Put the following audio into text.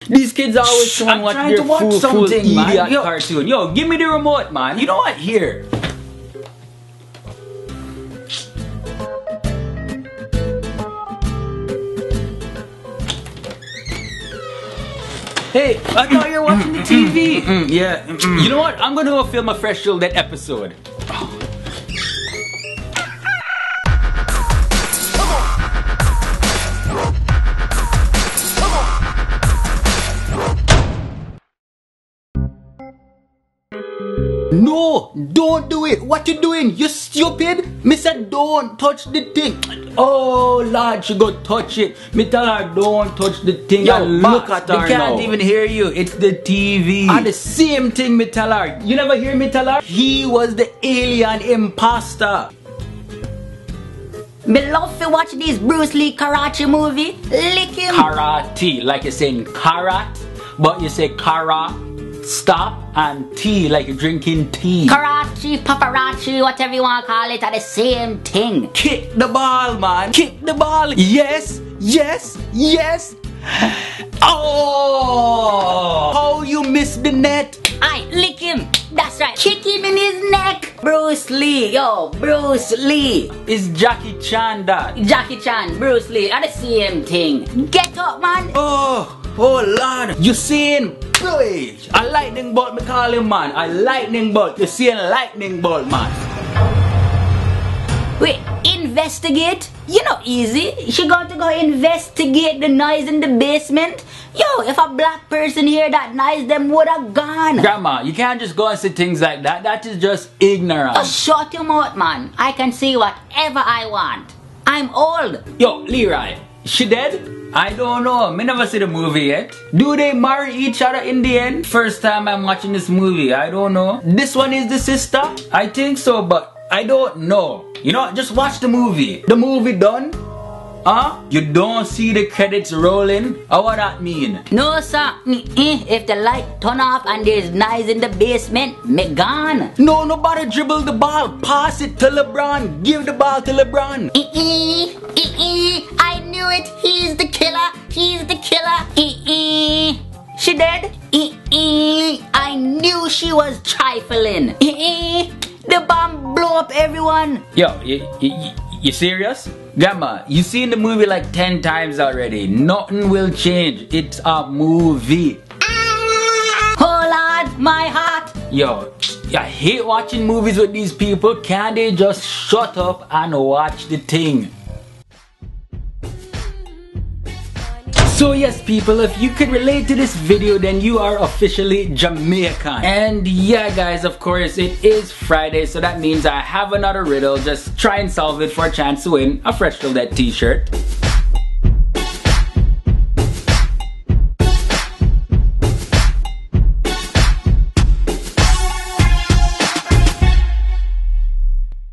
These kids always I'm watch trying their to watch full something, man. idiot Yo. cartoon. Yo, give me the remote, man. You know what? Here. Hey, I thought you were watching the TV. Yeah. You know what? I'm gonna go film a fresh till that episode. No, don't do it. What you doing? You stupid. Me said don't touch the thing. Oh Lord, she go touch it. Me tell her don't touch the thing. Yo, and look at they her can't now. even hear you. It's the TV. And the same thing me tell her. You never hear me tell her? He was the alien imposter. Me love to watch this Bruce Lee karate movie. Lick him. Karate, like you're saying karat, but you say kara, stop, and tea, like you're drinking tea. Karachi, paparazzi, whatever you want to call it, are the same thing. Kick the ball, man. Kick the ball. Yes, yes, yes. Oh! How you missed the net? Aye, lick him. That's right. Kick him in his neck. Bruce Lee. Yo, Bruce Lee. It's Jackie Chan that. Jackie Chan, Bruce Lee, are the same thing. Get up, man. Oh Lord. You seeing? Boy, a lightning bolt, me call him, man. A lightning bolt. You seeing lightning bolt, man. Wait, investigate? You know easy. She got to go investigate the noise in the basement. Yo, if a black person hear that noise, them would have gone. Grandma, you can't just go and say things like that. That is just ignorant. Just shut your mouth, man. I can see whatever I want. I'm old. Yo, Leroy, she dead? I don't know. Me never see the movie yet. Do they marry each other in the end? First time I'm watching this movie. I don't know. This one is the sister? I think so, but I don't know. You know, just watch the movie. The movie done? Huh? You don't see the credits rolling? Or what that mean? No, sir. If the light turn off and there's noise in the basement, me gone. No, nobody dribble the ball. Pass it to LeBron. Give the ball to LeBron. I knew it. He's the killer. He's the killer. She dead? I knew she was trifling. The bomb blow up everyone. Yo, you serious? Grandma, you seen the movie like 10 times already. Nothing will change. It's a movie. Oh Lord, my heart. Yo, I hate watching movies with these people. Can't they just shut up and watch the thing? So yes people, if you could relate to this video, then you are officially Jamaican. And yeah guys, of course it is Friday, so that means I have another riddle. Just try and solve it for a chance to win a Fresh Till That t-shirt.